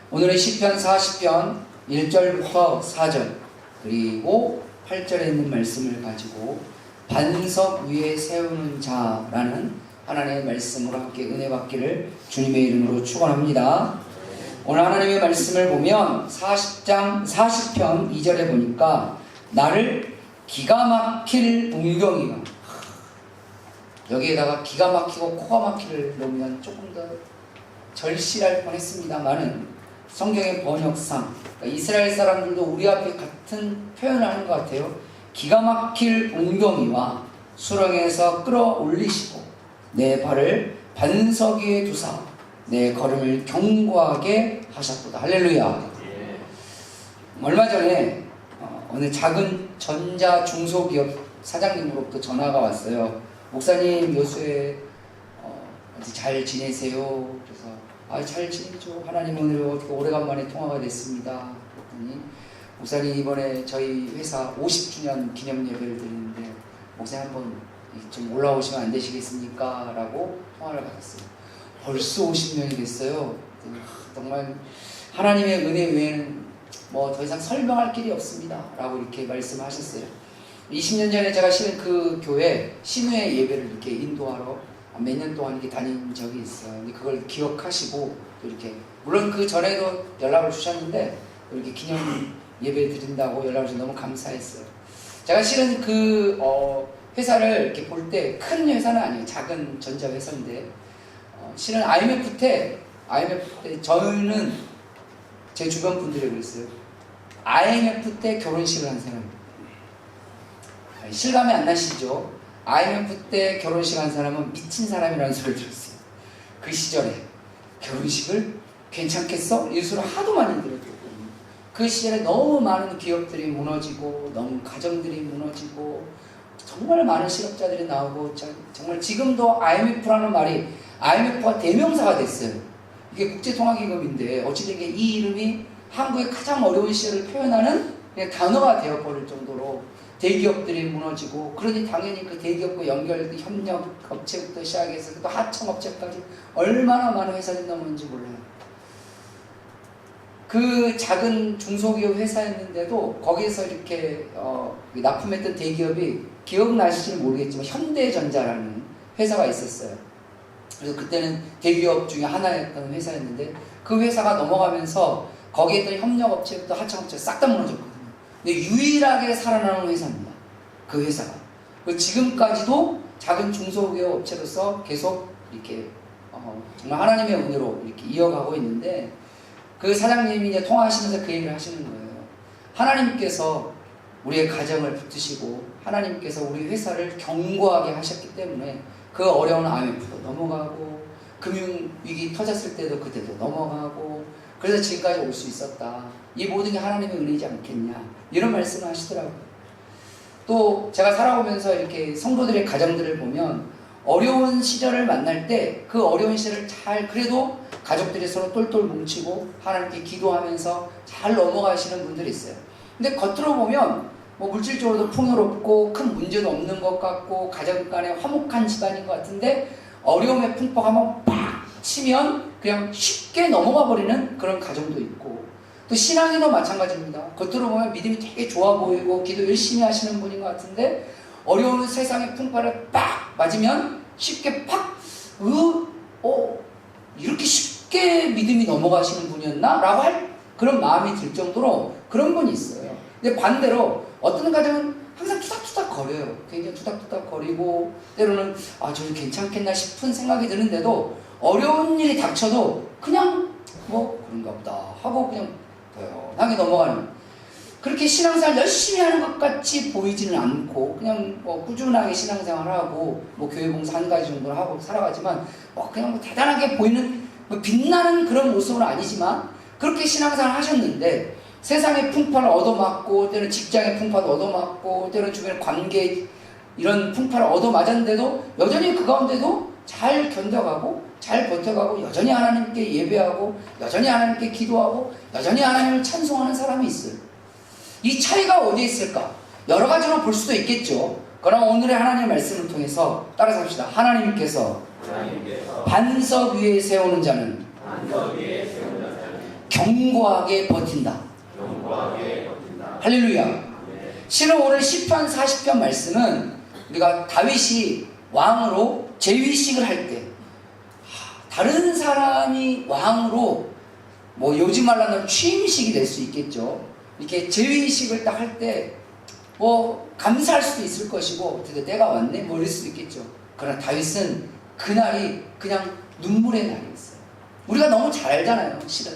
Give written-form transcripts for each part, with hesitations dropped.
오늘은 시편 40편 1절부터 4절 그리고 8절에 있는 말씀을 가지고 반석 위에 세우는 자라는 하나님의 말씀으로 함께 은혜 받기를 주님의 이름으로 축원합니다. 오늘 하나님의 말씀을 보면 40편 2절에 보니까 나를 기가 막힐 동경이가, 여기에다가 기가 막히고 코가 막히를 넣으면 조금 더 절실할 뻔했습니다만은 성경의 번역상, 그러니까 이스라엘 사람들도 우리 앞에 같은 표현을 하는 것 같아요. 기가 막힐 옹경이와 수렁에서 끌어올리시고 내 발을 반석 위에 두사 내 걸음을 견고하게 하셨도다. 할렐루야. 얼마 전에 어느 작은 전자 중소기업 사장님으로부터 전화가 왔어요. 목사님, 요새 잘 지내세요? 그래서 잘 지내죠. 하나님 오늘 어떻게 오래간만에 통화가 됐습니다. 그랬더니 목사님, 이번에 저희 회사 50주년 기념 예배를 드리는데 목사님 한번 좀 올라오시면 안 되시겠습니까? 라고 통화를 받았어요. 벌써 50년이 됐어요. 정말 하나님의 은혜 외에는 뭐 더 이상 설명할 길이 없습니다. 라고 이렇게 말씀하셨어요. 20년 전에 제가 실은 그 교회 신우의 예배를 이렇게 인도하러 몇 년 동안 이렇게 다닌 적이 있어요. 근데 그걸 기억하시고 이렇게, 물론 그 전에도 연락을 주셨는데 이렇게 기념 예배 드린다고 연락을 주셔서 너무 감사했어요. 제가 실은 그 회사를 이렇게 볼 때 큰 회사는 아니에요. 작은 전자 회사인데 실은 IMF 때 저는 제 주변 분들이 그랬어요. IMF 때 결혼식을 한 사람이에요. 실감이 안 나시죠? IMF 때 결혼식 한 사람은 미친 사람이라는 소리를 들었어요. 그 시절에 결혼식을 괜찮겠어? 이 소리를 하도 많이 들었거든요. 그 시절에 너무 많은 기업들이 무너지고 너무 가정들이 무너지고 정말 많은 실업자들이 나오고, 정말 지금도 IMF라는 말이 IMF가 대명사가 됐어요. 이게 국제통화기금인데 어찌된 게 이 이름이 한국의 가장 어려운 시절을 표현하는 단어가 되어버릴 정도로 대기업들이 무너지고, 그러니 당연히 그 대기업과 연결된 협력업체부터 시작해서 또 하청업체까지 얼마나 많은 회사들이 넘어오는지 몰라요. 그 작은 중소기업 회사였는데도 거기에서 이렇게 납품했던 대기업이, 기억나실지 모르겠지만 현대전자라는 회사가 있었어요. 그래서 그때는 대기업 중에 하나였던 회사였는데 그 회사가 넘어가면서 거기에 있던 협력업체부터 하청업체 싹 다 무너졌거든요. 근데 유일하게 살아남은 회사입니다. 그 회사가. 지금까지도 작은 중소기업 업체로서 계속 이렇게 정말 하나님의 은혜로 이렇게 이어가고 있는데, 그 사장님이 이제 통화하시면서 그 얘기를 하시는 거예요. 하나님께서 우리의 가정을 붙드시고 하나님께서 우리 회사를 견고하게 하셨기 때문에 그 어려운 IMF도 넘어가고 금융위기 터졌을 때도 그때도 넘어가고, 그래서 지금까지 올 수 있었다. 이 모든 게 하나님의 은혜이지 않겠냐, 이런 말씀을 하시더라고요. 또 제가 살아오면서 이렇게 성도들의 가정들을 보면 어려운 시절을 만날 때 그 어려운 시절을 잘, 그래도 가족들이 서로 똘똘 뭉치고 하나님께 기도하면서 잘 넘어가시는 분들이 있어요. 근데 겉으로 보면 뭐 물질적으로도 풍요롭고 큰 문제도 없는 것 같고 가정 간에 화목한 집안인 것 같은데, 어려움의 풍파가 한번 팍 치면 그냥 쉽게 넘어가 버리는 그런 가정도 있고, 또 신앙인도 마찬가지입니다. 겉으로 보면 믿음이 되게 좋아 보이고 기도 열심히 하시는 분인 것 같은데, 어려운 세상의 풍파를 빡 맞으면 쉽게 팍 이렇게 쉽게 믿음이 넘어가시는 분이었나? 라고 할 그런 마음이 들 정도로 그런 분이 있어요. 근데 반대로 어떤 가정은 항상 투닥투닥 거려요. 굉장히 투닥투닥 거리고, 때로는 저는 괜찮겠나 싶은 생각이 드는데도 어려운 일이 닥쳐도 그냥 뭐 그런가 보다 하고 그냥 조용하게 넘어가는, 그렇게 신앙생활 열심히 하는 것 같이 보이지는 않고 그냥 꾸준하게 신앙생활하고 교회 봉사 한 가지 정도는 하고 살아가지만 그냥 대단하게 보이는 빛나는 그런 모습은 아니지만, 그렇게 신앙생활 하셨는데 세상의 풍파를 얻어맞고, 때로는 직장의 풍파도 얻어맞고, 때로는 주변의 관계 이런 풍파를 얻어맞았는데도 여전히 그 가운데도 잘 견뎌가고 잘 버텨가고 여전히 하나님께 예배하고 여전히 하나님께 기도하고 여전히 하나님을 찬송하는 사람이 있어요. 이 차이가 어디에 있을까? 여러 가지로 볼 수도 있겠죠. 그러나 오늘의 하나님의 말씀을 통해서 따라서 합시다. 하나님께서 반석 위에 세우는 자는 견고하게 버틴다. 할렐루야. 실은 오늘 시편 40편 말씀은 우리가 다윗이 왕으로 재위식을 할 때 다른 사람이 왕으로 뭐 요즘 말로 하면 취임식이 될 수 있겠죠. 이렇게 재위식을 딱 할 때 뭐 감사할 수도 있을 것이고 드디어 때가 왔네 뭐 이럴 수도 있겠죠. 그러나 다윗은 그날이 그냥 눈물의 날이었어요. 우리가 너무 잘 알잖아요. 실은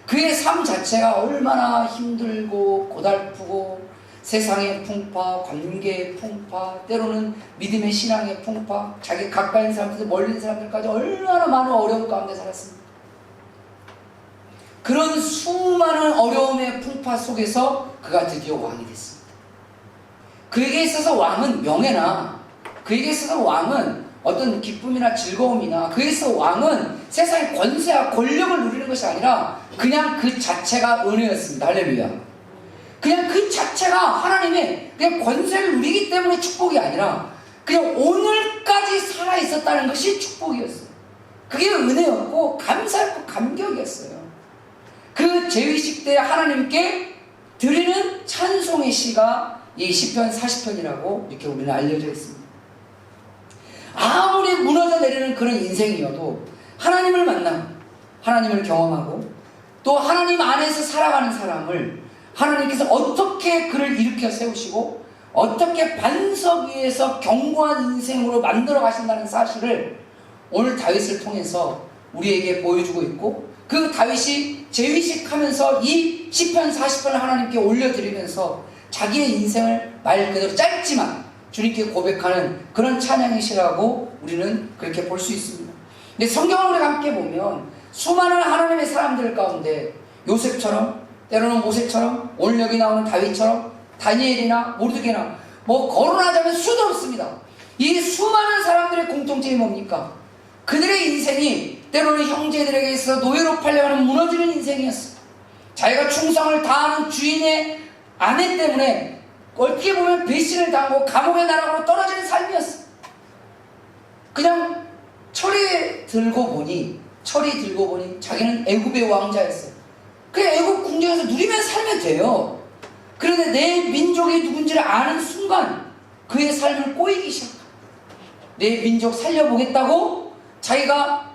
그의 삶 자체가 얼마나 힘들고 고달프고 세상의 풍파, 관계의 풍파, 때로는 믿음의 신앙의 풍파, 자기 가까이 있는 사람들, 멀리 있는 사람들까지 얼마나 많은 어려움 가운데 살았습니다. 그런 수많은 어려움의 풍파 속에서 그가 드디어 왕이 됐습니다. 그에게 있어서 왕은 명예나, 그에게 있어서 왕은 어떤 기쁨이나 즐거움이나, 그에게 있어서 왕은 세상의 권세와 권력을 누리는 것이 아니라 그냥 그 자체가 은혜였습니다. 할렐루야. 그냥 그 자체가 하나님의 그냥 권세를 누리기 때문에 축복이 아니라 그냥 오늘까지 살아있었다는 것이 축복이었어요. 그게 은혜였고 감사했고 감격이었어요. 그 재위식 때 하나님께 드리는 찬송의 시가 이 시편 40편이라고 이렇게 우리는 알려져 있습니다. 아무리 무너져 내리는 그런 인생이어도 하나님을 만나 하나님을 경험하고 또 하나님 안에서 살아가는 사람을 하나님께서 어떻게 그를 일으켜 세우시고 어떻게 반석 위에서 견고한 인생으로 만들어 가신다는 사실을 오늘 다윗을 통해서 우리에게 보여주고 있고, 그 다윗이 재위식하면서 이 시편 40편을 하나님께 올려드리면서 자기의 인생을 말 그대로 짧지만 주님께 고백하는 그런 찬양의 시라고 우리는 그렇게 볼 수 있습니다. 근데 성경을 우리가 함께 보면 수많은 하나님의 사람들 가운데 요셉처럼, 때로는 모세처럼, 오늘 여기 나오는 다윗처럼, 다니엘이나 모르드게나 뭐 거론하자면 수도 없습니다. 이 수많은 사람들의 공통점이 뭡니까? 그들의 인생이 때로는 형제들에게 있어서 노예로 팔려가는 무너지는 인생이었어요. 자기가 충성을 다하는 주인의 아내 때문에 어떻게 보면 배신을 당하고 감옥의 나락으로 떨어지는 삶이었어요. 그냥 철이 들고 보니 자기는 애굽의 왕자였어요. 그냥 애굽 궁정에서 누리면 살면 돼요. 그런데 내 민족이 누군지를 아는 순간 그의 삶을 꼬이기 시작합니다. 내 민족 살려보겠다고 자기가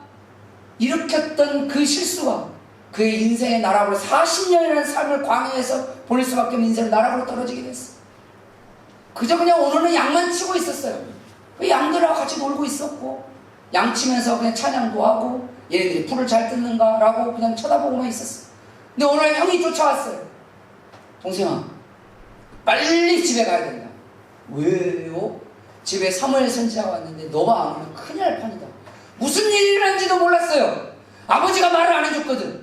일으켰던 그 실수가 그의 인생의 나락으로 40년이라는 삶을 광야에서 보낼 수밖에 없는 인생의 나락으로 떨어지게 됐어요. 그저 그냥 오늘은 양만 치고 있었어요. 그 양들하고 같이 놀고 있었고 양 치면서 그냥 찬양도 하고 얘네들이 풀을 잘 뜯는가 라고 그냥 쳐다보고만 있었어요. 근데 오늘 형이 쫓아왔어요. 동생아, 빨리 집에 가야 된다. 왜요? 집에 사무엘 선지자가 왔는데 너가 안 오면 큰일 날 판이다. 무슨 일이 일어난지도 몰랐어요. 아버지가 말을 안 해줬거든.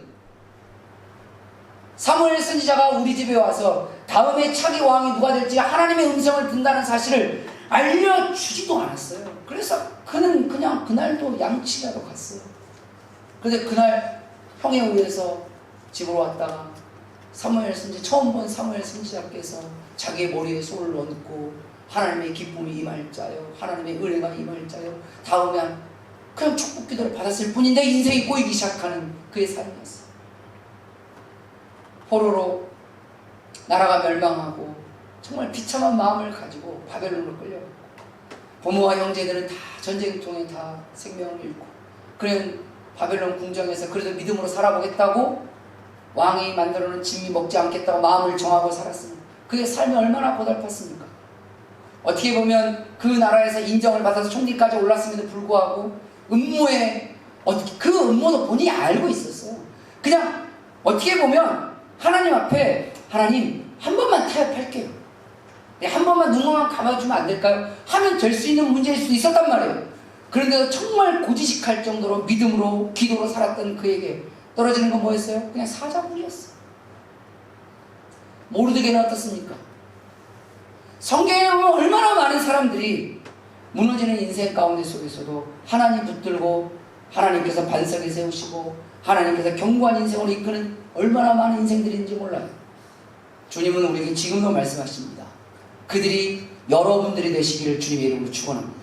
사무엘 선지자가 우리 집에 와서 다음에 차기 왕이 누가 될지 하나님의 음성을 듣는다는 사실을 알려주지도 않았어요. 그래서 그는 그냥 그날도 양치하러 갔어요. 그런데 그날 형에 의해서 집으로 왔다가 처음 본 사무엘 선지자께서 자기의 머리에 손을 얹고 하나님의 기쁨이 임할 자요, 하나님의 은혜가 임할 자요, 다음에 그냥 축복 기도를 받았을 뿐인데 인생이 꼬이기 시작하는 그의 삶이었어요. 포로로 나라가 멸망하고 정말 비참한 마음을 가지고 바벨론으로 끌려갔고 부모와 형제들은 다 전쟁통에 다 생명을 잃고, 그는 바벨론 궁정에서 그래도 믿음으로 살아보겠다고 왕이 만들어놓은 진미 먹지 않겠다고 마음을 정하고 살았습니다. 그의 삶이 얼마나 고달팠습니까? 어떻게 보면 그 나라에서 인정을 받아서 총리까지 올랐음에도 불구하고 음모에, 그 음모도 본인이 알고 있었어요. 그냥 어떻게 보면 하나님 앞에, 하나님 한 번만 타협할게요, 한 번만 눈만 감아주면 안 될까요? 하면 될 수 있는 문제일 수도 있었단 말이에요. 그런데도 정말 고지식할 정도로 믿음으로 기도로 살았던 그에게 떨어지는 건 뭐였어요? 그냥 사자굴이었어요. 모르드게는 어떻습니까? 성경에 보면 얼마나 많은 사람들이 무너지는 인생 가운데 속에서도 하나님 붙들고 하나님께서 반석에 세우시고 하나님께서 견고한 인생으로 이끄는 얼마나 많은 인생들인지 몰라요. 주님은 우리에게 지금도 말씀하십니다. 그들이 여러분들이 되시기를 주님의 이름으로 축원합니다.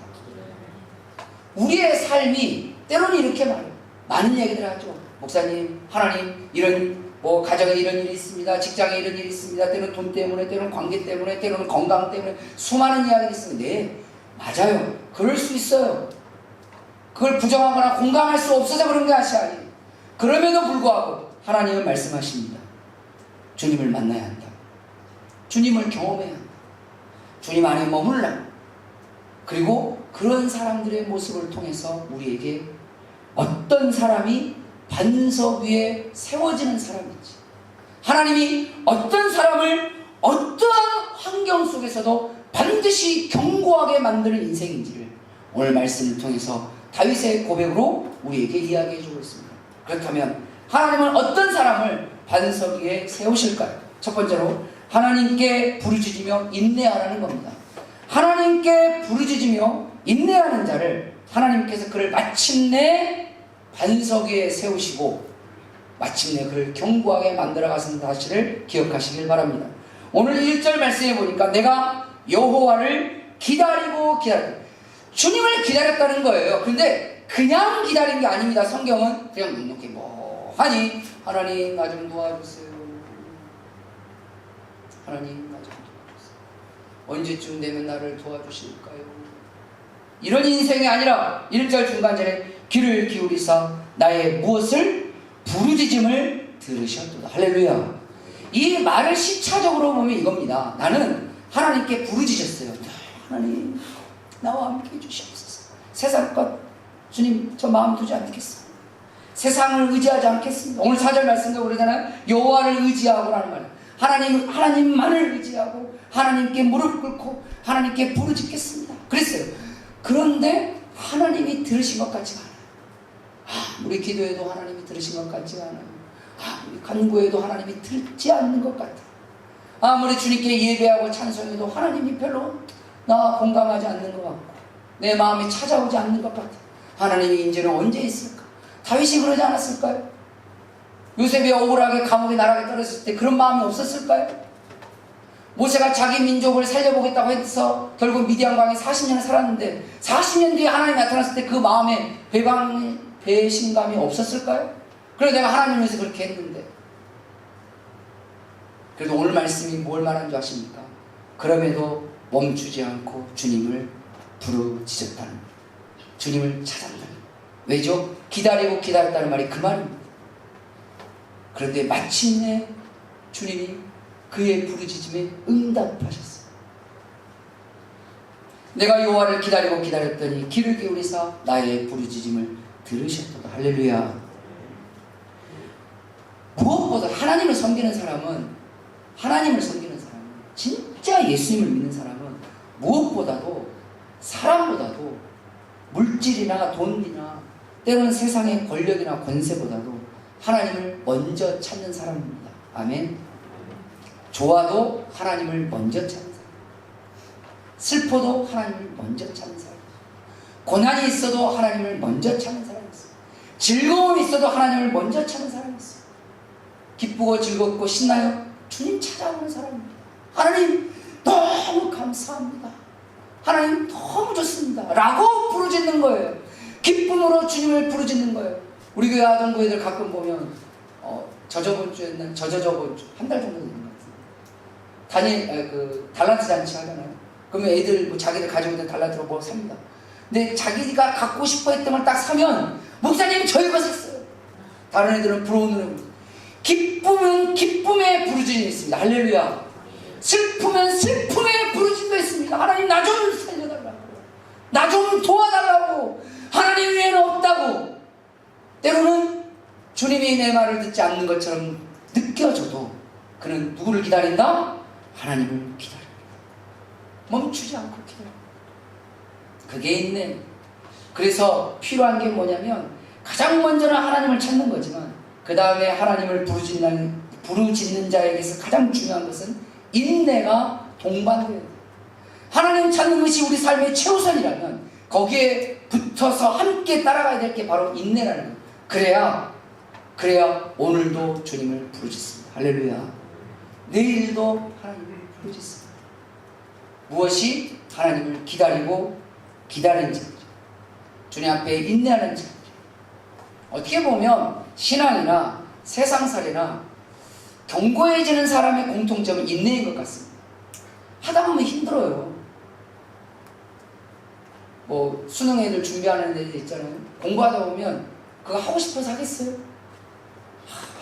우리의 삶이 때로는 이렇게 말해요. 많은 얘기들 하죠. 목사님, 하나님 이런 뭐 가정에 이런 일이 있습니다. 직장에 이런 일이 있습니다. 때로는 돈 때문에, 때로는 관계 때문에, 때로는 건강 때문에 수많은 이야기가 있습니다. 네, 맞아요. 그럴 수 있어요. 그걸 부정하거나 공감할 수 없어서 그런 게 아니에요. 그럼에도 불구하고 하나님은 말씀하십니다. 주님을 만나야 한다. 주님을 경험해야 한다. 주님 안에 머물라. 그리고 그런 사람들의 모습을 통해서 우리에게 어떤 사람이 반석 위에 세워지는 사람인지, 하나님이 어떤 사람을 어떠한 환경 속에서도 반드시 견고하게 만드는 인생인지를 오늘 말씀을 통해서 다윗의 고백으로 우리에게 이야기해 주고 있습니다. 그렇다면 하나님은 어떤 사람을 반석 위에 세우실까요? 첫 번째로 하나님께 부르짖으며 인내하라는 겁니다. 하나님께 부르짖으며 인내하는 자를 하나님께서 그를 마침내 반석 위에 세우시고 마침내 그를 견고하게 만들어 가신 사실을 기억하시길 바랍니다. 오늘 1절 말씀해 보니까 내가 여호와를 기다리고 주님을 기다렸다는 거예요. 그런데 그냥 기다린 게 아닙니다. 성경은 그냥 묵묵히 뭐하니 하나님 나 좀 도와주세요. 하나님 나 좀 도와주세요. 언제쯤 되면 나를 도와주실까요? 이런 인생이 아니라 1절 중간절에 귀를 기울이사 나의 무엇을 부르짖음을 들으셨도다. 할렐루야. 이 말을 시차적으로 보면 이겁니다. 나는 하나님께 부르짖었어요. 하나님 나와 함께 해주시옵소서. 세상 것 주님 저 마음 두지 않겠습니다. 세상을 의지하지 않겠습니다. 오늘 4절 말씀도 그러잖아요. 여호와를 의지하고라는 말이에요. 하나님만을 의지하고 하나님께 무릎 꿇고 하나님께 부르짖겠습니다. 그랬어요. 그런데 하나님이 들으신 것 같지가 않아요. 우리 기도에도 하나님이 들으신 것 같지가 않아요. 우리 간구에도 하나님이 듣지 않는 것 같아요. 아무리 주님께 예배하고 찬송해도 하나님이 별로 나와 공감하지 않는 것 같고 내 마음이 찾아오지 않는 것 같아요. 하나님이 이제는 언제 있을까? 다윗이 그러지 않았을까요? 요셉이 억울하게 감옥에 나락에 떨어졌을 때 그런 마음이 없었을까요? 모세가 자기 민족을 살려보겠다고 해서 결국 미디안 광에 40년을 살았는데 40년 뒤에 하나님이 나타났을 때 그 마음에 배신감이 없었을까요? 그래서 내가 하나님을 위해서 그렇게 했는데. 그래도 오늘 말씀이 뭘 말하는 줄 아십니까? 그럼에도 멈추지 않고 주님을 부르짖었다는 거예요. 주님을 찾았다는 거예요. 왜죠? 기다리고 기다렸다는 말이 그 말입니다. 그런데 마침내 주님이 그의 부르짖음에 응답하셨어요. 내가 여호와를 기다리고 기다렸더니 귀를 기울이사 나의 부르짖음을 들으셨도다. 할렐루야. 무엇보다 하나님을 섬기는 사람은 진짜 예수님을 믿는 사람은 무엇보다도 사람보다도 물질이나 돈이나 때로는 세상의 권력이나 권세보다도 하나님을 먼저 찾는 사람입니다. 아멘. 좋아도 하나님을 먼저 찾는 사람, 슬퍼도 하나님을 먼저 찾는 사람, 고난이 있어도 하나님을 먼저 찾는 사람이 있어요. 즐거움이 있어도 하나님을 먼저 찾는 사람이 있어요. 기쁘고 즐겁고 신나요? 주님 찾아오는 사람입니다. 하나님 너무 감사합니다. 하나님 너무 좋습니다. 라고 부르짖는 거예요. 기쁨으로 주님을 부르짖는 거예요. 우리 교회 아동부애들 가끔 보면 저저번 주였나 저저번 주 한 달 정도 되는 것 같아요. 달란트 잔치 하잖아요. 그러면 애들 뭐 자기들 가지고 있는 달란트로 뭐 삽니다. 근데 자기가 갖고 싶어 했던 걸 딱 사면 목사님 저 이거 샀어요. 다른 애들은 부러운 눈으로. 기쁨은 기쁨의 부르짖음이 있습니다. 할렐루야. 슬프면 슬픔의 부르짖음도 있습니다. 하나님 나 좀 살려달라고, 나 좀 도와달라고, 하나님 외에는 없다고. 때로는 주님이 내 말을 듣지 않는 것처럼 느껴져도 그는 누구를 기다린다? 하나님을 기다립니다. 멈추지 않고 기다립니다. 그게 있네. 그래서 필요한 게 뭐냐면 가장 먼저는 하나님을 찾는 거지만 그 다음에 하나님을 부르짖는 자에게서 가장 중요한 것은 인내가 동반되어야 돼요. 하나님 찾는 것이 우리 삶의 최우선이라면 거기에 붙어서 함께 따라가야 될 게 바로 인내라는 거예요. 그래야 오늘도 주님을 부르짖습니다. 할렐루야. 내일도 하나님을 부르짖습니다. 무엇이? 하나님을 기다리고 기다리는 자들, 주님 앞에 인내하는 자들. 어떻게 보면 신앙이나 세상살이나 견고해지는 사람의 공통점은 인내인 것 같습니다. 하다 보면 힘들어요. 뭐 수능 애들 준비하는 애들 있잖아요. 공부하다 보면 그거 하고 싶어서 하겠어요?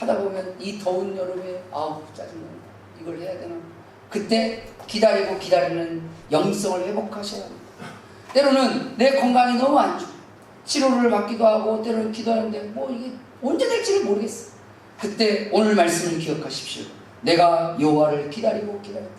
하다 보면 이 더운 여름에 아우 짜증나, 이걸 해야 되나? 그때 기다리고 기다리는 영성을 회복하셔야 합니다. 때로는 내 건강이 너무 안 좋아요. 치료를 받기도 하고 때로는 기도하는데 뭐 이게 언제 될지를 모르겠어요. 그때 오늘 말씀을 기억하십시오. 내가 여호와를 기다리고 기다렸다.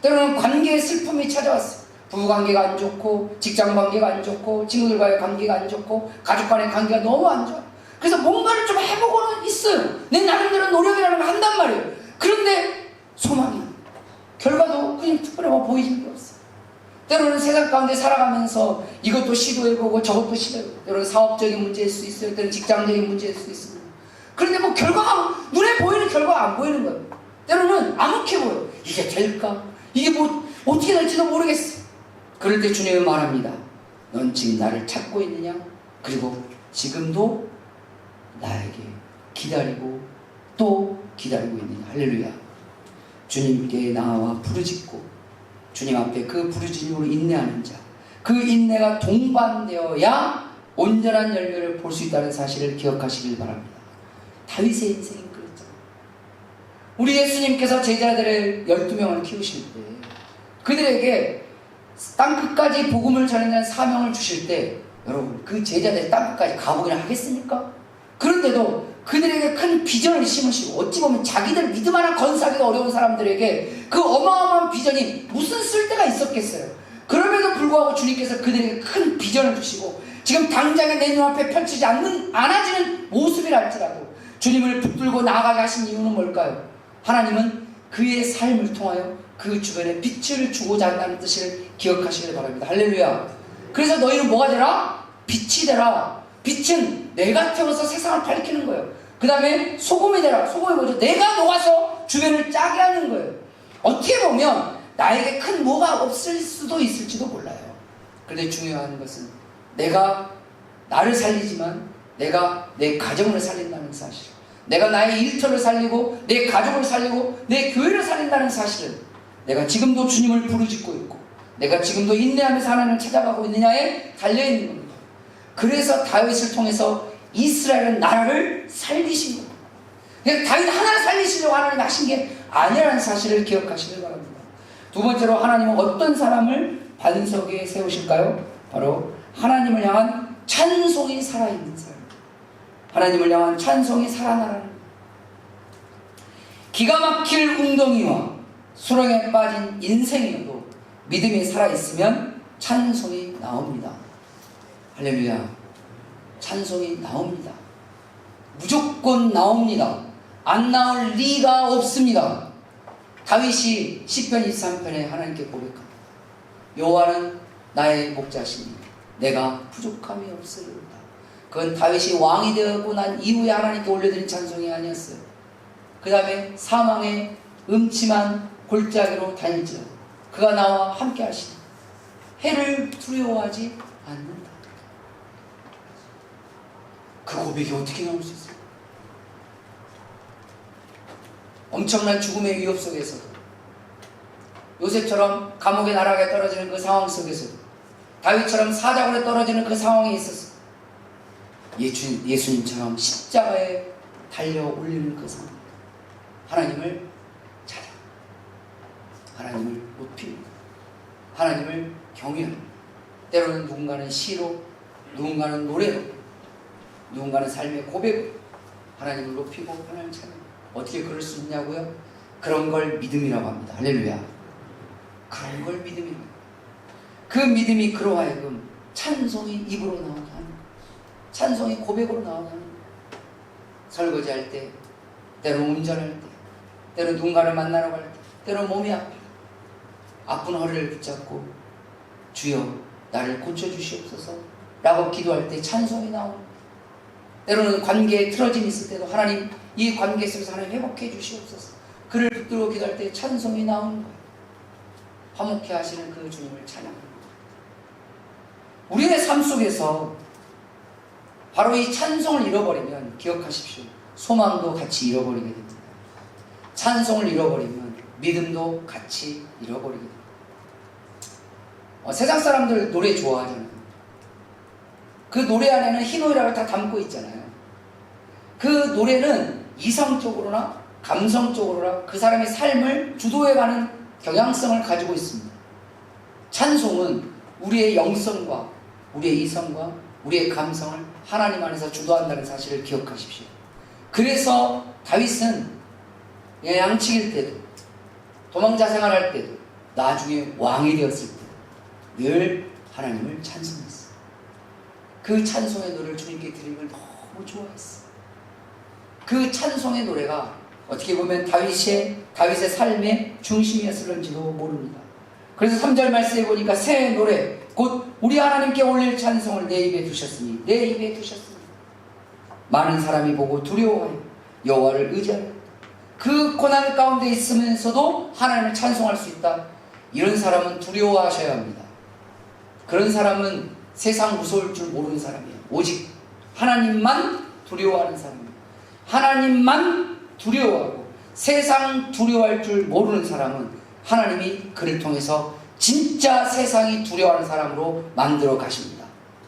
때로는 관계에 슬픔이 찾아왔어요. 부부관계가 안 좋고 직장관계가 안 좋고 친구들과의 관계가 안 좋고 가족 간의 관계가 너무 안 좋아요. 그래서 뭔가를 좀 해보고는 있어요. 내 나름대로 노력이라는 걸 한단 말이에요. 그런데 소망이 결과도 그냥 특별히 뭐 보이는 게 없어요. 때로는 세상 가운데 살아가면서 이것도 시도해보고 저것도 시도해보고, 때로는 사업적인 문제일 수 있어요. 때로는 직장적인 문제일 수 있습니다. 그런데 뭐 결과가 눈에 보이는 결과가 안 보이는 거예요. 때로는 암흑해 보여요. 이게 될까? 이게 뭐 어떻게 될지도 모르겠어. 그럴 때 주님은 말합니다. 넌 지금 나를 찾고 있느냐? 그리고 지금도 나에게 기다리고 또 기다리고 있느냐? 할렐루야. 주님께 나와 부르짖고 주님 앞에 그 부르짖음으로 인내하는 자, 그 인내가 동반되어야 온전한 열매를 볼 수 있다는 사실을 기억하시길 바랍니다. 다윗의 인생이 그랬잖아요. 우리 예수님께서 제자들을 12명을 키우실 때 그들에게 땅끝까지 복음을 전하는 사명을 주실 때 여러분 그 제자들이 땅끝까지 가보기나 하겠습니까? 그런데도 그들에게 큰 비전을 심으시고 어찌 보면 자기들 믿음 하나 건사하기가 어려운 사람들에게 그 어마어마한 비전이 무슨 쓸데가 있었겠어요. 그럼에도 불구하고 주님께서 그들에게 큰 비전을 주시고 지금 당장에 내 눈앞에 펼치지 않아지는 모습이라 할지라도 주님을 붙들고 나아가게 하신 이유는 뭘까요? 하나님은 그의 삶을 통하여 그 주변에 빛을 주고자 한다는 뜻을 기억하시길 바랍니다. 할렐루야. 그래서 너희는 뭐가 되라? 빛이 되라. 빛은 내가 태워서 세상을 밝히는 거예요. 그 다음에 소금이 되라. 소금이 뭐죠? 내가 녹아서 주변을 짜게 하는 거예요. 어떻게 보면 나에게 큰 뭐가 없을 수도 있을지도 몰라요. 그런데 중요한 것은 내가 나를 살리지만 내가 내 가정을 살린다는 사실, 내가 나의 일터를 살리고 내 가족을 살리고 내 교회를 살린다는 사실은 내가 지금도 주님을 부르짖고 있고 내가 지금도 인내하면서 하나님을 찾아가고 있느냐에 달려있는 겁니다. 그래서 다윗을 통해서 이스라엘 나라를 살리신 겁니다. 그러니까 다윗 하나를 살리시려고 하나님이 하신 게 아니라는 사실을 기억하시길 바랍니다. 두 번째로 하나님은 어떤 사람을 반석에 세우실까요? 바로 하나님을 향한 찬송이 살아있는 사람, 하나님을 향한 찬송이 살아나라는 거예요. 기가 막힐 웅덩이와 수렁에 빠진 인생이어도 믿음이 살아있으면 찬송이 나옵니다. 할렐루야. 찬송이 나옵니다. 무조건 나옵니다. 안 나올 리가 없습니다. 다윗이 시편 23편에 하나님께 고백합니다. 여호와는 나의 목자시니 내가 부족함이 없으리로다. 그건 다윗이 왕이 되고 난 이후에 하나님께 올려드린 찬송이 아니었어요. 그 다음에 사망의 음침한 골짜기로 다닐지라도 그가 나와 함께 하시니 해를 두려워하지 않는다. 그 고백이 어떻게 나올 수 있어요? 엄청난 죽음의 위협 속에서도, 요셉처럼 감옥의 나락에 떨어지는 그 상황 속에서도, 다윗처럼 사자굴에 떨어지는 그 상황에 있어서 예수님처럼 십자가에 달려 올리는 그 상황, 하나님을 찾아, 하나님을 높입니다. 하나님을 경외합니다. 때로는 누군가는 시로, 누군가는 노래로, 누군가는 삶의 고백으로 하나님을 높이고 하나님을 찾는, 어떻게 그럴 수 있냐고요? 그런 걸 믿음이라고 합니다. 할렐루야. 그런 걸 믿음입니다. 그 믿음이 그로 하여금 찬송이 입으로 나오게 하는 거예요. 찬송이 고백으로 나오게 하는 거예요. 설거지할 때, 때로는 운전할 때, 때로는 누군가를 만나러 갈 때, 때로는 몸이 아픈 허리를 붙잡고 주여 나를 고쳐주시옵소서 라고 기도할 때 찬송이 나옵니다. 때로는 관계에 틀어짐이 있을 때도 하나님 이 관계 속에서 하나님 회복해 주시옵소서, 그를 붙들고 기도할 때 찬송이 나오는 거예요. 화목해 하시는 그 주님을 찬양합니다. 우리의 삶 속에서 바로 이 찬송을 잃어버리면 기억하십시오. 소망도 같이 잃어버리게 됩니다. 찬송을 잃어버리면 믿음도 같이 잃어버리게 됩니다. 세상 사람들 노래 좋아하잖아요. 그 노래 안에는 희노애락을 다 담고 있잖아요. 그 노래는 이성적으로나 감성적으로나 그 사람의 삶을 주도해가는 경향성을 가지고 있습니다. 찬송은 우리의 영성과 우리의 이성과 우리의 감성을 하나님 안에서 주도한다는 사실을 기억하십시오. 그래서 다윗은 양치길 때도 도망자 생활할 때도 나중에 왕이 되었을 때도 늘 하나님을 찬송했어요. 그 찬송의 노래를 주님께 드리는 걸 너무 좋아했어요. 그 찬송의 노래가 어떻게 보면 다윗의 삶의 중심이었을지도 모릅니다. 그래서 3절 말씀에 보니까 새 노래 곧 우리 하나님께 올릴 찬송을 내 입에 두셨으니 내 입에 두셨으니 많은 사람이 보고 두려워하여 여호와를 의지하여 그 고난 가운데 있으면서도 하나님을 찬송할 수 있다. 이런 사람은 두려워하셔야 합니다. 그런 사람은 세상 무서울 줄 모르는 사람이에요. 오직 하나님만 두려워하는 사람이에요. 하나님만 두려워하고 세상 두려워할 줄 모르는 사람은 하나님이 그를 통해서 진짜 세상이 두려워하는 사람으로 만들어 가십니다.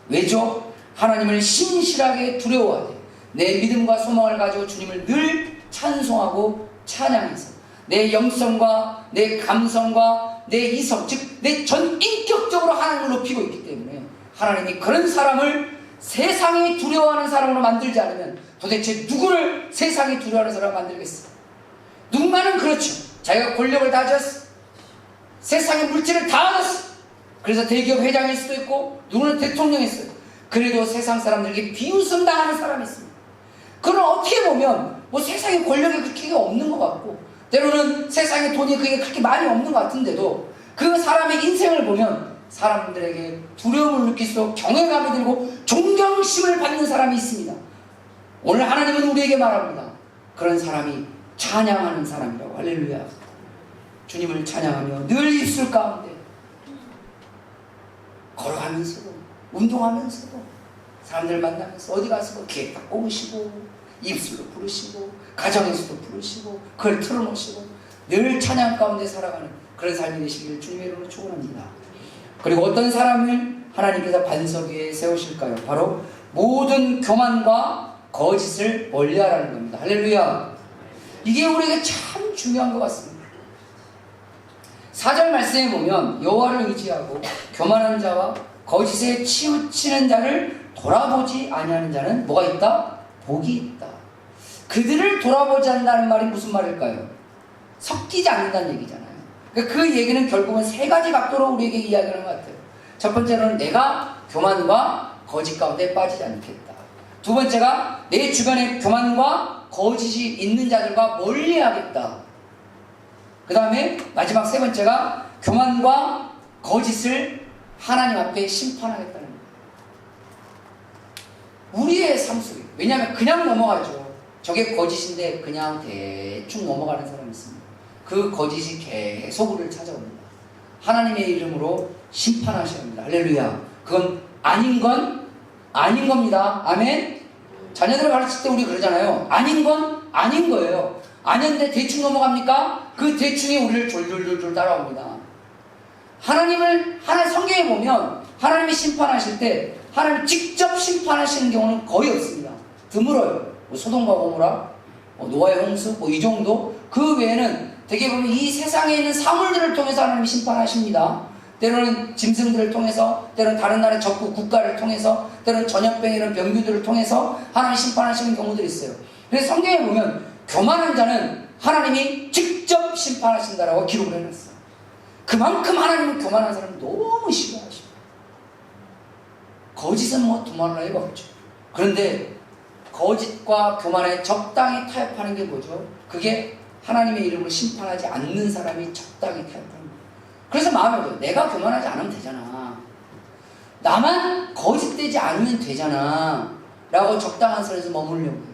왜죠? 하나님을 신실하게 두려워하되 내 믿음과 소망을 가지고 주님을 늘 찬송하고 찬양해서 내 영성과 내 감성과 내 이성, 즉 내 전 인격적으로 하나님을 높이고 있기 때문에 하나님이 그런 사람을 세상이 두려워하는 사람으로 만들지 않으면 도대체 누구를 세상이 두려워하는 사람으로 만들겠어요? 누군가는 그렇죠. 자기가 권력을 다 졌어. 세상의 물질을 다 얻었어. 그래서 대기업 회장일 수도 있고 누구는 대통령이었어요. 그래도 세상 사람들에게 비웃음 당하는 사람이 있습니다. 그럼 어떻게 보면 뭐 세상에 권력이 그렇게 없는 것 같고 때로는 세상에 돈이 그게 그렇게 많이 없는 것 같은데도 그 사람의 인생을 보면 사람들에게 두려움을 느낄수록 경외감이 들고 존경심을 받는 사람이 있습니다. 오늘 하나님은 우리에게 말합니다. 그런 사람이 찬양하는 사람이라고. 할렐루야. 주님을 찬양하며 늘 입술 가운데 걸어가면서도 운동하면서도 사람들 만나면서 어디 가서도 귀에 딱 꼽으시고 입술로 부르시고 가정에서도 부르시고 그걸 틀어놓으시고 늘 찬양 가운데 살아가는 그런 삶이 되시기를 주님의 이름으로 축원합니다. 그리고 어떤 사람을 하나님께서 반석 위에 세우실까요? 바로 모든 교만과 거짓을 멀리하라는 겁니다. 할렐루야. 이게 우리에게 참 중요한 것 같습니다. 4절 말씀에 보면 여호와를 의지하고 교만한 자와 거짓에 치우치는 자를 돌아보지 아니하는 자는 뭐가 있다? 복이 있다. 그들을 돌아보지 않는다는 말이 무슨 말일까요? 섞이지 않는다는 얘기잖아요. 그러니까 그 얘기는 결국은 세 가지 각도로 우리에게 이야기하는 것 같아요. 첫 번째로는 내가 교만과 거짓 가운데 빠지지 않겠다. 두 번째가 내 주변에 교만과 거짓이 있는 자들과 멀리하겠다. 그 다음에 마지막 세 번째가 교만과 거짓을 하나님 앞에 심판하겠다는 거예요. 우리의 삶 속에. 왜냐하면 그냥 넘어가죠. 저게 거짓인데 그냥 대충 넘어가는 사람이 있습니다. 그 거짓이 계속 우리를 찾아옵니다. 하나님의 이름으로 심판하셔야 합니다. 할렐루야. 그건 아닌 건 아닌 겁니다. 아멘. 자녀들을 가르칠 때 우리 그러잖아요. 아닌 건 아닌 거예요. 아닌데 대충 넘어갑니까? 그 대충이 우리를 졸졸졸졸 따라옵니다. 하나님 성경에 보면 하나님이 심판하실 때 하나님 직접 심판하시는 경우는 거의 없습니다. 드물어요. 뭐 소돔과 고모라, 노아의 홍수, 이 정도. 그 외에는 되게 보면 이 세상에 있는 사물들을 통해서 하나님이 심판하십니다. 때로는 짐승들을 통해서, 때로는 다른 나라의 적국 국가를 통해서, 때로는 전염병 이런 병균들을 통해서 하나님이 심판하시는 경우들이 있어요. 그래서 성경에 보면 교만한 자는 하나님이 직접 심판하신다라고 기록을 해놨어요. 그만큼 하나님은 교만한 사람을 너무 싫어하십니다. 거짓은 뭐 두말로 해봤죠. 그런데 거짓과 교만에 적당히 타협하는 게 뭐죠? 그게 하나님의 이름으로 심판하지 않는 사람이 적당히 타협하는 거예요. 그래서 마음에 들어요. 내가 교만하지 않으면 되잖아. 나만 거짓되지 않으면 되잖아. 라고 적당한 선에서 머무르려고 해요.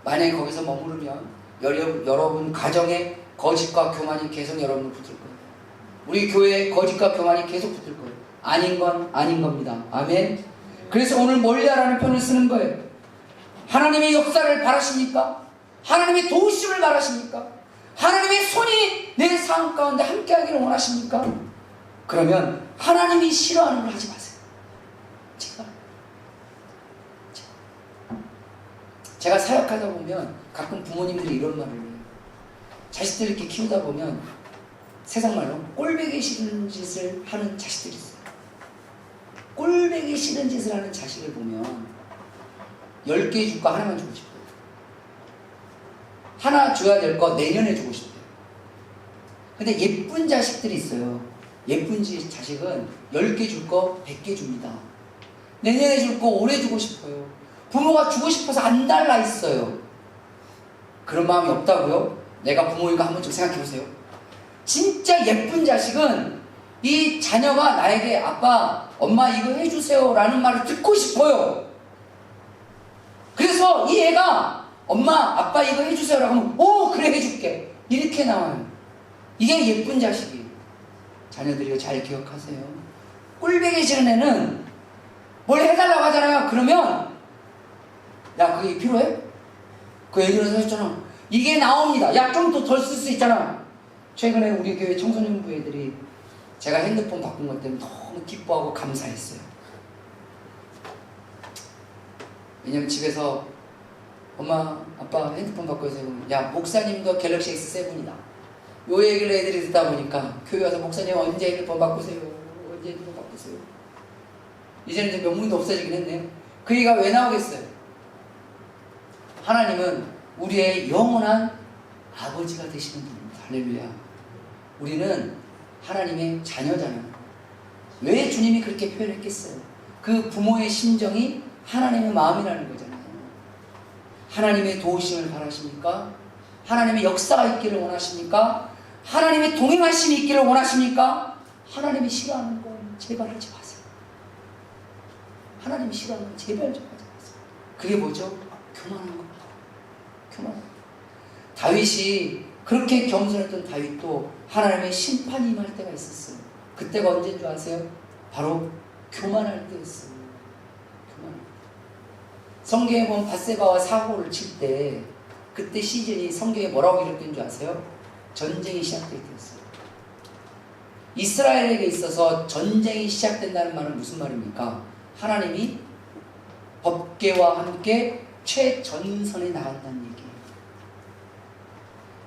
만약에 거기서 머무르면 여러분 가정에 거짓과 교만이 계속 여러분을 붙을 거예요. 우리 교회에 거짓과 교만이 계속 붙을 거예요. 아닌 건 아닌 겁니다. 아멘. 그래서 오늘 멀리하라는 표현을 쓰는 거예요. 하나님의 역사를 바라십니까? 하나님의 도우심을 바라십니까? 하나님의 손이 내 삶 가운데 함께하기를 원하십니까? 그러면 하나님이 싫어하는 걸 하지 마세요. 제가 사역하다 보면 가끔 부모님들이 이런 말을 해요. 자식들 이렇게 키우다 보면 세상 말로 꼴보기 싫은 짓을 하는 자식들이 있어요. 꼴보기 싫은 짓을 하는 자식을 보면 10개 줄 거 하나만 주고 싶어요. 하나 줘야 될 거 내년에 주고 싶어요. 근데 예쁜 자식들이 있어요. 예쁜 자식은 10개 줄 거 100개 줍니다. 내년에 줄 거 올해 주고 싶어요. 부모가 주고 싶어서 안 달라 있어요. 그런 마음이 없다고요? 내가 부모인가 한번 좀 생각해 보세요. 진짜 예쁜 자식은 이 자녀가 나에게 아빠, 엄마 이거 해주세요 라는 말을 듣고 싶어요. 그래서 이 애가 엄마, 아빠 이거 해주세요 라고 하면 오 그래 해줄게 이렇게 나와요. 이게 예쁜 자식이에요. 자녀들이 잘 기억하세요. 꼴보기 싫은 애는 뭘 해달라고 하잖아요. 그러면 야 그게 필요해? 그 얘기를 하셨잖아. 이게 나옵니다. 야 좀 더 덜 쓸 수 있잖아. 최근에 우리 교회 청소년부 애들이 제가 핸드폰 바꾼 것 때문에 너무 기뻐하고 감사했어요. 왜냐면 집에서 엄마 아빠 핸드폰 바꿔주세요. 야 목사님도 갤럭시 S7이다. 요 얘기를 애들이 듣다 보니까 교회 와서 목사님 언제 핸드폰 바꾸세요? 언제 핸드폰 바꾸세요? 이제는 좀 명분도 없어지긴 했네요. 그 얘기가 왜 나오겠어요? 하나님은 우리의 영원한 아버지가 되시는 분입니다. 할렐루야. 우리는 하나님의 자녀잖아요. 왜 주님이 그렇게 표현했겠어요? 그 부모의 심정이 하나님의 마음이라는 거잖아요. 하나님의 도우심을 바라십니까? 하나님의 역사가 있기를 원하십니까? 하나님의 동행하심이 있기를 원하십니까? 하나님이 싫어하는 건 제발 하지 마세요. 하나님이 싫어하는 건 제발 좀 하지 마세요. 그게 뭐죠? 교만한 겁니다. 교만. 다윗이 그렇게 겸손했던 다윗도 하나님의 심판이 임할 때가 있었어요. 그때가 언제인 줄 아세요? 바로 교만할 때였어요. 교만. 성경에 보면 밧세바와 사고를 칠 때 그때 시즌이 성경에 뭐라고 기록된 줄 아세요? 전쟁이 시작될 때였어요. 이스라엘에게 있어서 전쟁이 시작된다는 말은 무슨 말입니까? 하나님이 법궤와 함께 최전선에 나간다는 얘기예요.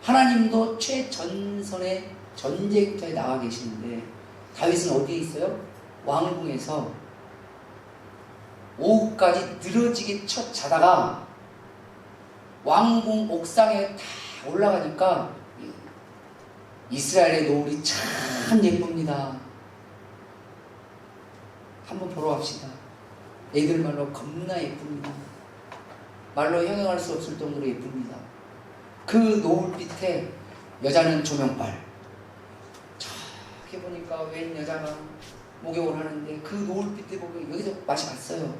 하나님도 최전선의 전쟁터에 나와 계시는데 다윗은 어디에 있어요? 왕궁에서 오후까지 늘어지게 쳐 자다가 왕궁 옥상에 다 올라가니까 이스라엘의 노을이 참 예쁩니다. 한번 보러 갑시다. 애들 말로 겁나 예쁩니다. 말로 형용할 수 없을 정도로 예쁩니다. 그 노을빛에 여자는 조명빨. 저기 보니까 웬 여자가 목욕을 하는데 그 노을빛에 보면 여기서 맛이 갔어요.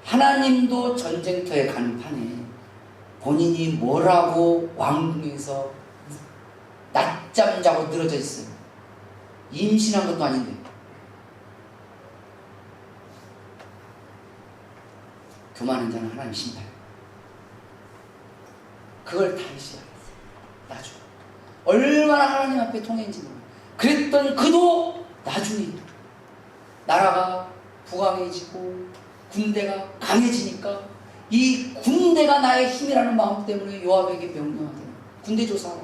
하나님도 전쟁터에 가는 판에 본인이 뭐라고 왕궁에서 낮잠 자고 늘어져 있어요. 임신한 것도 아닌데. 교만한 자는 하나님 심판. 그걸 다윗이 알았어요. 나중 얼마나 하나님 앞에 통했는지 몰라요. 그랬던 그도 나중에 나라가 부강해지고 군대가 강해지니까 이 군대가 나의 힘이라는 마음 때문에 요압에게 명령하대요. 군대 조사하라.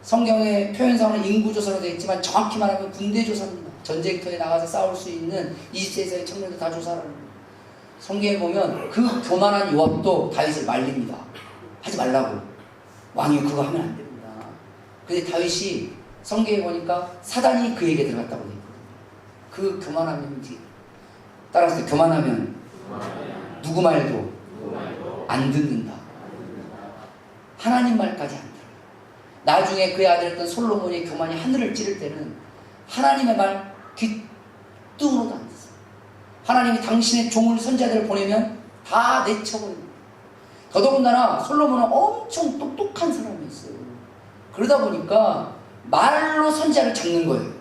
성경의 표현상으로는 인구조사로 되어 있지만 정확히 말하면 군대 조사입니다. 전쟁터에 나가서 싸울 수 있는 20세의 청년들 다 조사하라는 거예요. 성경에 보면 그 교만한 요압도 다윗을 말립니다. 하지 말라고. 왕이 그거 하면 안 됩니다. 근데 다윗이 성경에 보니까 사단이 그에게 들어갔다고 해요. 그 교만하면 따라서 교만하면 누구 말도 안 듣는다. 하나님 말까지 안 들어요. 나중에 그의 아들이었던 솔로몬의 교만이 하늘을 찌를 때는 하나님의 말 귀뚱으로도 안 듣어요. 하나님이 당신의 종을 선지자들을 보내면 다 내쳐버립니다. 더더군다나 솔로몬은 엄청 똑똑한 사람이었어요. 그러다 보니까 말로 선지자를 잡는 거예요.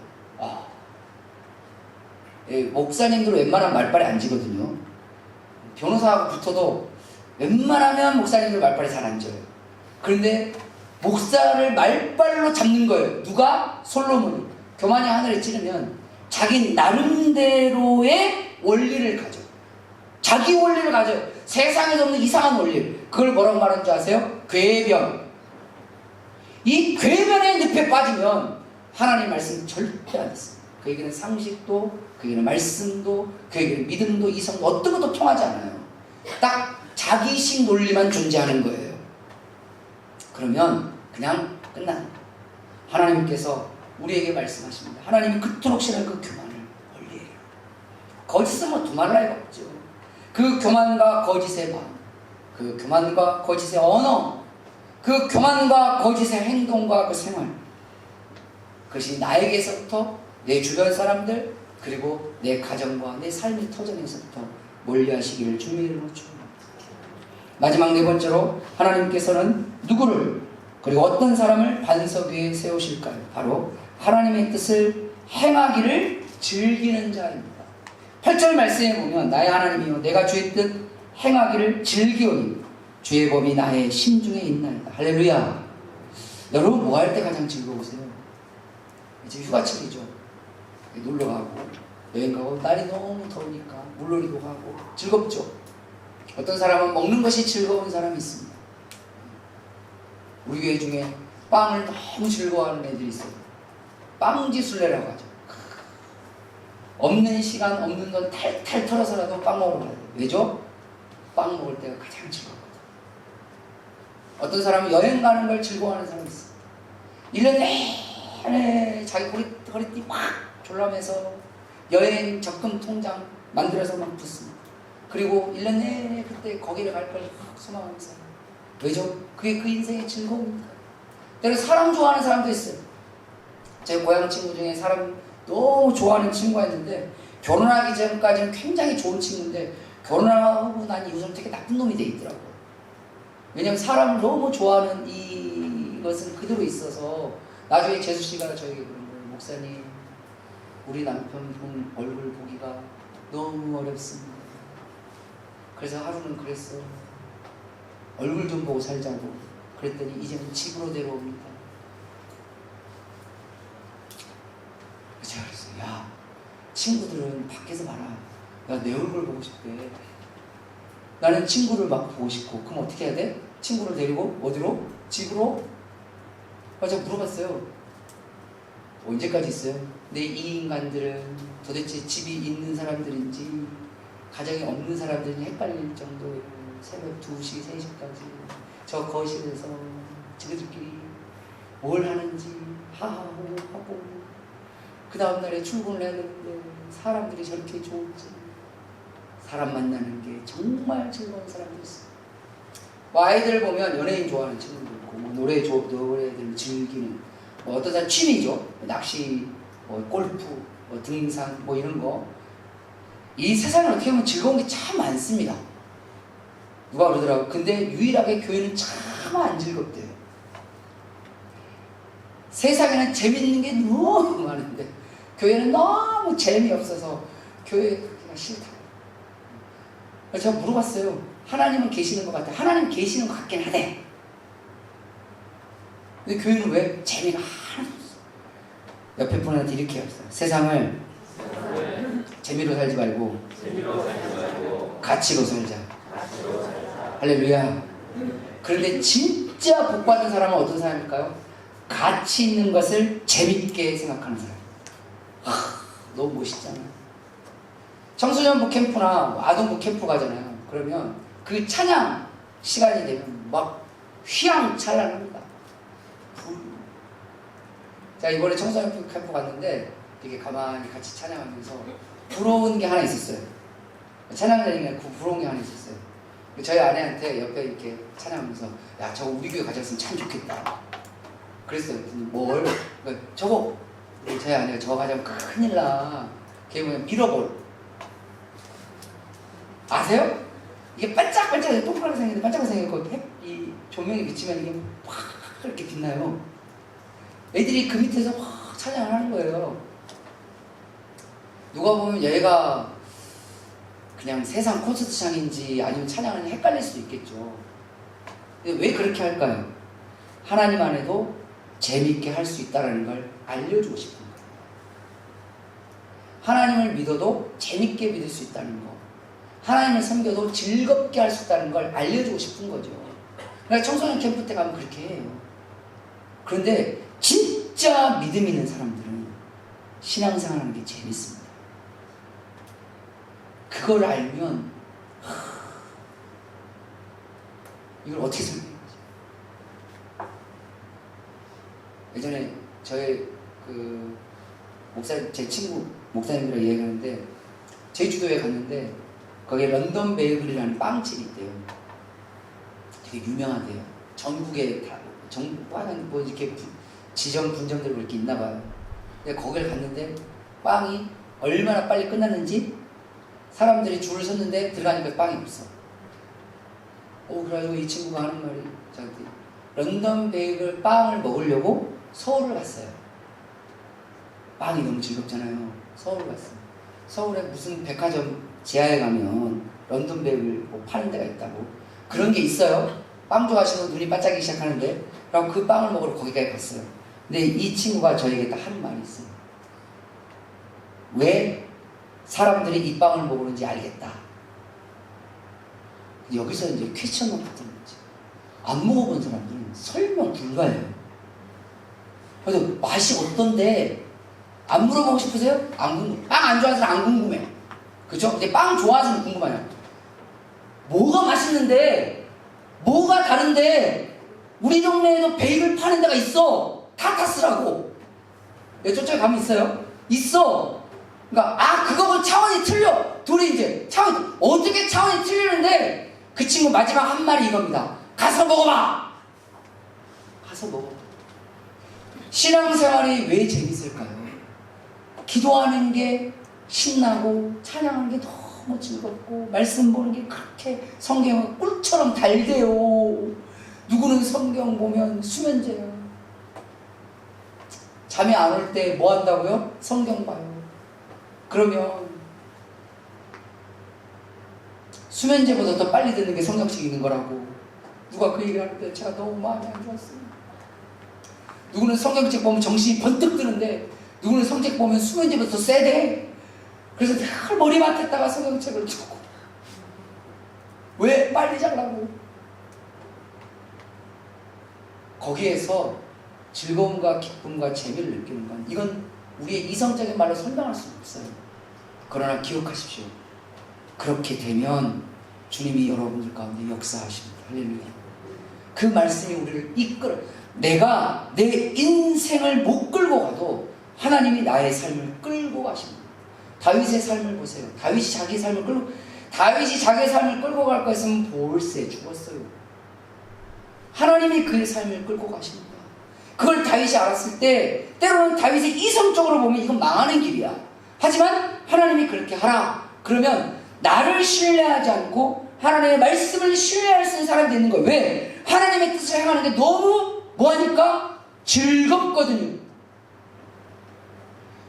목사님들은 웬만하면 말빨이 안 지거든요. 변호사하고 붙어도 웬만하면 목사님들 말빨에 잘 안 져요. 그런데 목사를 말빨로 잡는 거예요. 누가? 솔로몬이. 교만이 하늘에 찌르면 자기 나름대로의 원리를 가져. 자기 원리를 가져요. 세상에서 없는 이상한 원리. 그걸 뭐라고 말하는 줄 아세요? 궤변. 이 궤변의 늪에 빠지면 하나님 말씀 절대 안 했습니다. 그에게는 상식도, 그에게는 말씀도, 그에게는 믿음도, 이성도 어떤 것도 통하지 않아요. 딱 자기식 논리만 존재하는 거예요. 그러면 그냥 끝납니다. 하나님께서 우리에게 말씀하십니다. 하나님이 그토록 싫어하는 그 교만을 멀리해라. 거짓은 뭐 두말할 나위가 없죠. 그 교만과 거짓의 마음, 그 교만과 거짓의 언어, 그 교만과 거짓의 행동과 그 생활, 그것이 나에게서부터 내 주변 사람들 그리고 내 가정과 내 삶의 터전에서부터 멀리하시기를 주님의 이름으로 축원합니다. 마지막 네 번째로 하나님께서는 누구를 그리고 어떤 사람을 반석 위에 세우실까요? 바로 하나님의 뜻을 행하기를 즐기는 자입니다. 8절 말씀에 보면 나의 하나님이여 내가 주의 뜻 행하기를 즐기오니 주의 법이 나의 심중에 있나이다. 할렐루야. 여러분 뭐 할 때 가장 즐거우세요? 이제 휴가철이죠. 놀러 가고 여행 가고 날이 너무 더우니까 물놀이도 가고 즐겁죠. 어떤 사람은 먹는 것이 즐거운 사람이 있습니다. 우리 교회 중에 빵을 너무 즐거워하는 애들이 있어요. 빵지순례라고 하죠. 없는 시간 없는 돈 탈탈 털어서라도 빵 먹으러 가요. 왜죠? 빵 먹을 때가 가장 즐겁거든. 어떤 사람은 여행 가는 걸 즐거워하는 사람이 있어요. 1년 내내 자기 허리띠 막 졸라매서 여행 적금 통장 만들어서 막 붓습니다. 그리고 1년 내내 그때 거기를 갈 걸 소망하면서. 왜죠? 그게 그 인생의 즐거움입니다. 때로 사람 좋아하는 사람도 있어요. 제 고향 친구 중에 사람 너무 좋아하는 친구가 있는데 결혼하기 전까지는 굉장히 좋은 친구인데 결혼하고 난 이후로는 되게 나쁜 놈이 돼 있더라고요. 왜냐면 사람을 너무 좋아하는 이것은 그대로 있어서 나중에 재수씨가 저에게 그런 거예요. 목사님, 우리 남편 얼굴 보기가 너무 어렵습니다. 그래서 하루는 그랬어. 얼굴 좀 보고 살자고. 그랬더니 이제는 집으로 데려옵니다. 제가 그랬어요. 야, 친구들은 밖에서 봐라. 야, 내 얼굴 보고 싶대. 나는 친구를 막 보고 싶고. 그럼 어떻게 해야 돼? 친구를 데리고 어디로? 집으로? 제가 물어봤어요. 언제까지 있어요? 근데 이 인간들은 도대체 집이 있는 사람들인지 가정이 없는 사람들인지 헷갈릴 정도예요. 새벽 2시, 3시까지 저 거실에서 지그들끼리 뭘 하는지 하하호 하고 그 다음날에 출근을 해야 되는데 사람들이 저렇게 좋은지. 사람 만나는 게 정말 즐거운 사람도 있어요. 뭐 아이들 보면 연예인 좋아하는 친구도 있고 뭐 노래들 즐기는 뭐 어떤 사람 취미죠. 낚시, 뭐 골프, 뭐 등산 뭐 이런 거. 이 세상에 어떻게 보면 즐거운 게 참 많습니다. 누가 그러더라고요. 근데 유일하게 교회는 참 안 즐겁대요. 세상에는 재밌는 게 너무 많은데 교회는 너무 재미없어서 교회 그냥 싫다고. 그래서 제가 물어봤어요. 하나님은 계시는 것 같아. 하나님 계시는 것 같긴 하대. 근데 교회는 왜? 재미가 하나도 없어. 옆에 분한테 이렇게 했어요. 세상을 재미로 살지 말고 가치로 살자. 할렐루야. 그런데 진짜 복받은 사람은 어떤 사람일까요? 가치 있는 것을 재밌게 생각하는 사람. 너무 멋있잖아. 청소년부 캠프나 아동부 캠프 가잖아요. 그러면 그 찬양 시간이 되면 막 휘황찬란합니다. 자, 이번에 청소년부 캠프 갔는데 되게 가만히 같이 찬양하면서 부러운 게 하나 있었어을 찬양을 다니면 부러운 게 하나 있었어요. 저희 아내한테 옆에 이렇게 찬양하면서 야, 저거 우리 교회 가져갔으면 참 좋겠다. 그랬어요. 뭘? 저거 저희 아내가 저거 가져가면 큰일 나. 걔 뭐냐, 밀어버려. 아세요? 이게 반짝반짝 동그랗게 생겼는데 반짝반짝 생겼고 이 조명이 비치면 이게 확 이렇게 빛나요. 애들이 그 밑에서 확 찬양을 하는 거예요. 누가 보면 얘가 그냥 세상 콘서트장인지 아니면 찬양을 헷갈릴 수도 있겠죠. 근데 왜 그렇게 할까요? 하나님 안에도 재밌게 할 수 있다는 걸 알려주고 싶은 거예요. 하나님을 믿어도 재밌게 믿을 수 있다는 거, 하나님을 섬겨도 즐겁게 할 수 있다는 걸 알려주고 싶은 거죠. 그러니까 청소년 캠프 때 가면 그렇게 해요. 그런데 진짜 믿음 있는 사람들은 신앙생활하는 게 재밌습니다. 그걸 알면 이걸 어떻게 설명해야지? 예전에 저희 제 친구 목사님들이랑 얘기하는데 제주도에 갔는데 거기에 런던 베이글이라는 빵집이 있대요. 되게 유명하대요. 전국에 다 전국과는 뭐 이렇게 지점 분점들 이렇게 있나 봐요. 근데 거기를 갔는데 빵이 얼마나 빨리 끝났는지 사람들이 줄을 섰는데 들어가니까 빵이 없어. 그래가지고 이 친구가 하는 말이 저한테 런던 베이글 빵을 먹으려고 서울을 갔어요. 빵이 너무 즐겁잖아요. 서울을 갔어요. 서울에 무슨 백화점 지하에 가면 런던 베이글 뭐 파는 데가 있다고 그런 게 있어요. 빵 좋아하시면 눈이 반짝이기 시작하는데 그럼 그 빵을 먹으러 거기까지 갔어요. 근데 이 친구가 저에게 딱 한 말이 있어요. 왜 사람들이 이 빵을 먹으는지 알겠다. 여기서 이제 퀘스천을 받는 거지. 안 먹어본 사람들은 설명 불가해요. 그래서 맛이 어떤데 안 물어보고 싶으세요? 안 궁금해. 빵 안 좋아하는 사람 안 궁금해. 그죠? 근데 빵 좋아하는 사람 궁금해요. 뭐가 맛있는데, 뭐가 다른데, 우리 동네에도 베이글 파는 데가 있어. 타타스라고. 저쪽에 가면 있어요? 있어. 그러니까, 그거하고 차원이 틀려. 둘이 이제, 어떻게 차원이 틀리는데, 그 친구 마지막 한 말이 이겁니다. 가서 먹어봐! 가서 먹어. 신앙생활이 왜 재밌을까요? 기도하는 게 신나고 찬양하는 게 너무 즐겁고 말씀 보는 게 그렇게 성경은 꿀처럼 달대요. 누구는 성경 보면 수면제야. 잠이 안 올 때 뭐 한다고요? 성경 봐요. 그러면 수면제보다 더 빨리 듣는 게 성경책 읽는 거라고. 누가 그 얘기를 하는데 제가 너무 마음이 안 좋았어요. 누구는 성경책 보면 정신이 번뜩 드는데 누구는 성경 보면 수면제보다 더 세대. 그래서 늘 머리맡에다가 성경책을 두고 왜 빨리 자라고. 거기에서 즐거움과 기쁨과 재미를 느끼는 건 이건 우리의 이성적인 말로 설명할 수는 없어요. 그러나 기억하십시오. 그렇게 되면 주님이 여러분들 가운데 역사하십니다. 할렐루야. 그 말씀이 우리를 이끌어. 내가 내 인생을 못 끌고 가도 하나님이 나의 삶을 끌고 가십니다. 다윗의 삶을 보세요. 다윗이 자기의 삶을 끌고 갈 것은 볼세 죽었어요. 하나님이 그의 삶을 끌고 가십니다. 그걸 다윗이 알았을 때 때로는 다윗이 이성적으로 보면 이건 망하는 길이야. 하지만 하나님이 그렇게 하라. 그러면 나를 신뢰하지 않고 하나님의 말씀을 신뢰할 수 있는 사람이 되는 거예요. 왜? 하나님의 뜻을 행하는 게 너무 뭐하니까? 즐겁거든요.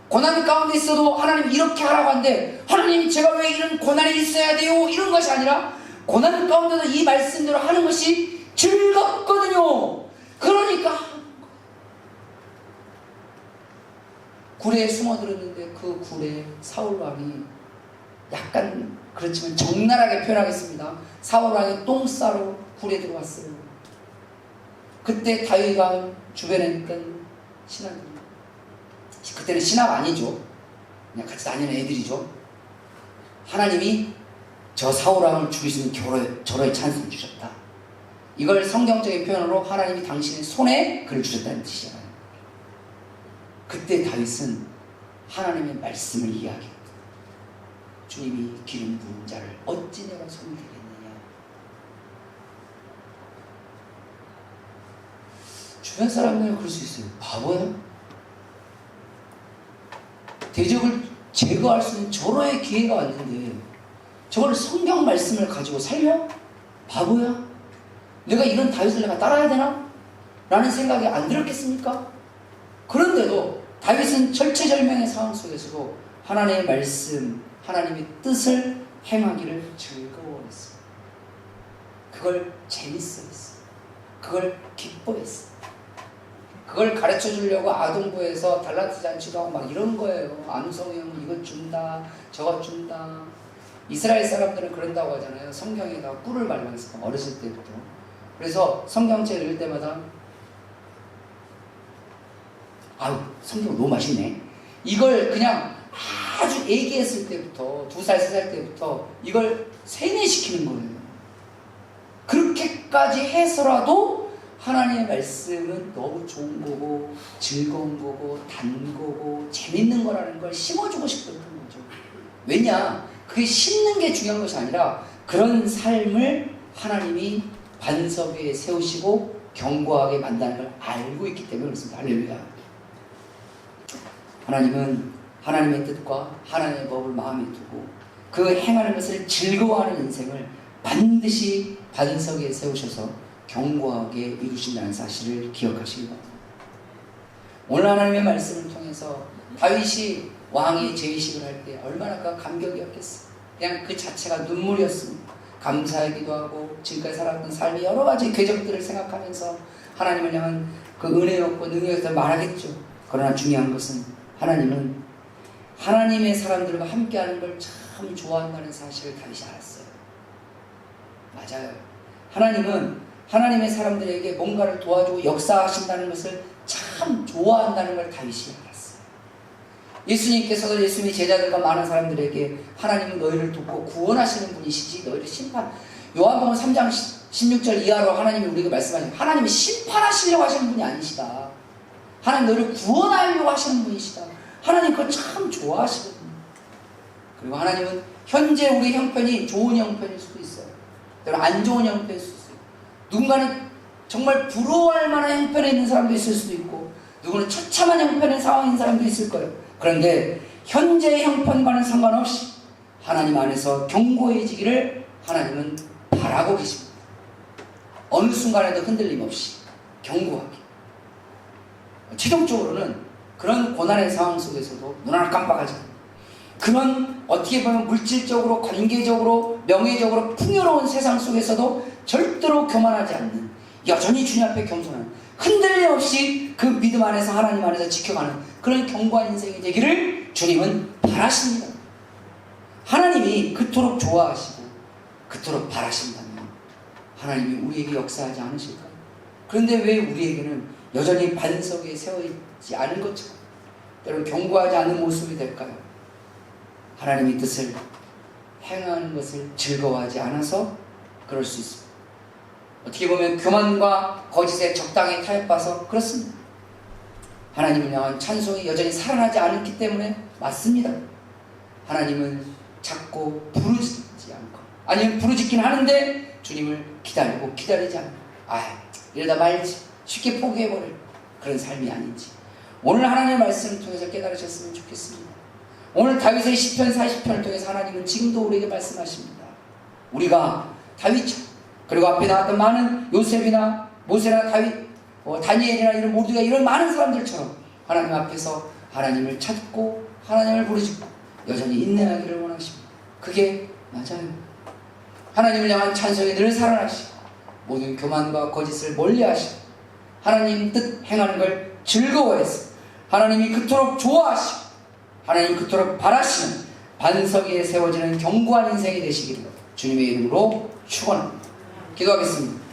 고난 가운데 있어도 하나님 이렇게 하라고 하는데 하나님 제가 왜 이런 고난이 있어야 돼요? 이런 것이 아니라 고난 가운데도 이 말씀대로 하는 것이 즐겁거든요. 그러니까 굴에 숨어들었는데 그 굴에 사울왕이 약간 그렇지만 적나라하게 표현하겠습니다. 사울왕이 똥 싸러 굴에 들어왔어요. 그때 다윗왕 주변에 있던 신하들이, 그때는 신하가 아니죠. 그냥 같이 다니는 애들이죠. 하나님이 저 사울왕을 죽이시는 저러의 찬스를 주셨다. 이걸 성경적인 표현으로 하나님이 당신의 손에 그를 주셨다는 뜻이잖아요. 그때 다윗은 하나님의 말씀을 이야기합니다. 주님이 기름 부은 자를 어찌 내가 손이 되겠느냐. 주변 사람들은 그럴 수 있어요. 바보야? 대적을 제거할 수 있는 절호의 기회가 왔는데 저걸 성경 말씀을 가지고 살려? 바보야? 내가 이런 다윗을 내가 따라야 되나? 라는 생각이 안 들었겠습니까? 그런데도 다윗은 절체절명의 상황 속에서도 하나님의 말씀, 하나님의 뜻을 행하기를 즐거워했어요. 그걸 재밌어했어요. 그걸 기뻐했어요. 그걸 가르쳐 주려고 아동부에서 달란트 잔치도 하고 막 이런 거예요. 암송형 이거 준다, 저거 준다. 이스라엘 사람들은 그런다고 하잖아요. 성경에다 꿀을 발라서 어렸을 때부터. 그래서 성경책을 읽을 때마다 아유 성경 너무 맛있네. 이걸 그냥 아주 애기했을 때부터 2살, 3살 때부터 이걸 세뇌시키는 거예요. 그렇게까지 해서라도 하나님의 말씀은 너무 좋은 거고 즐거운 거고 단 거고 재밌는 거라는 걸 심어주고 싶었던 거죠. 왜냐? 그게 심는 게 중요한 것이 아니라 그런 삶을 하나님이 반석 위에 세우시고 견고하게 만드는 걸 알고 있기 때문에 그렇습니다. 할렐루야. 하나님은 하나님의 뜻과 하나님의 법을 마음에 두고 그 행하는 것을 즐거워하는 인생을 반드시 반석 위에 세우셔서 견고하게 이루신다는 사실을 기억하시기 바랍니다. 오늘 하나님의 말씀을 통해서 다윗이 왕의 재위식을 할 때 얼마나 감격이었겠어요. 그냥 그 자체가 눈물이었습니다. 감사하기도 하고 지금까지 살았던 삶의 여러 가지 궤적들을 생각하면서 하나님을 향한 그 은혜였고 능력에서 말하겠죠. 그러나 중요한 것은 하나님은 하나님의 사람들과 함께하는 걸 참 좋아한다는 사실을 다윗이 알았어요. 맞아요. 하나님은 하나님의 사람들에게 뭔가를 도와주고 역사하신다는 것을 참 좋아한다는 걸 다윗이 알았어요. 예수님께서도 예수님의 제자들과 많은 사람들에게 하나님은 너희를 돕고 구원하시는 분이시지 너희를 심판. 요한복음 3장 16절 이하로 하나님이 우리에게 말씀하시는 하나님이 심판하시려고 하시는 분이 아니시다. 하나님 너희를 구원하려고 하시는 분이시다. 하나님 그걸 참 좋아하시거든요. 그리고 하나님은 현재 우리 형편이 좋은 형편일 수도 있어요. 때로 안 좋은 형편일 수도 있어요. 누군가는 정말 부러워할 만한 형편에 있는 사람도 있을 수도 있고 누구는 처참한 형편의 상황인 사람도 있을 거예요. 그런데 현재의 형편과는 상관없이 하나님 안에서 견고해지기를 하나님은 바라고 계십니다. 어느 순간에도 흔들림 없이 견고하게. 최종적으로는 그런 고난의 상황 속에서도 눈 하나 깜빡하지 않는 그런 어떻게 보면 물질적으로 관계적으로 명예적으로 풍요로운 세상 속에서도 절대로 교만하지 않는 여전히 주님 앞에 겸손한 흔들림 없이 그 믿음 안에서 하나님 안에서 지켜가는 그런 견고한 인생이 되기를 주님은 바라십니다. 하나님이 그토록 좋아하시고 그토록 바라신다면 하나님이 우리에게 역사하지 않으실까요? 그런데 왜 우리에게는 여전히 반석 위에 세워있지 않은 것처럼 때로는 견고하지 않은 모습이 될까요? 하나님의 뜻을 행하는 것을 즐거워하지 않아서 그럴 수 있습니다. 어떻게 보면 교만과 거짓에 적당히 타협해서 그렇습니다. 하나님을 향한 찬송이 여전히 살아나지 않았기 때문에 맞습니다. 하나님은 자꾸 부르짖지 않고 아니면 부르짖긴 하는데 주님을 기다리고 기다리지 않고 이러다 말지 쉽게 포기해버릴 그런 삶이 아닌지 오늘 하나님의 말씀을 통해서 깨달으셨으면 좋겠습니다. 오늘 다윗의 시편 40편을 통해서 하나님은 지금도 우리에게 말씀하십니다. 우리가 다윗처럼 그리고 앞에 나왔던 많은 요셉이나 모세나 다윗, 다니엘이나 이런 모두가 이런 많은 사람들처럼 하나님 앞에서 하나님을 찾고 하나님을 부르짖고 여전히 인내하기를 원하십니다. 그게 맞아요. 하나님을 향한 찬송이 늘 살아나시고 모든 교만과 거짓을 멀리하시고 하나님 뜻 행하는 걸 즐거워해서 하나님이 그토록 좋아하시고 하나님 그토록 바라시는 반석 위에 세워지는 견고한 인생이 되시기를 주님의 이름으로 축원합니다. 기도하겠습니다.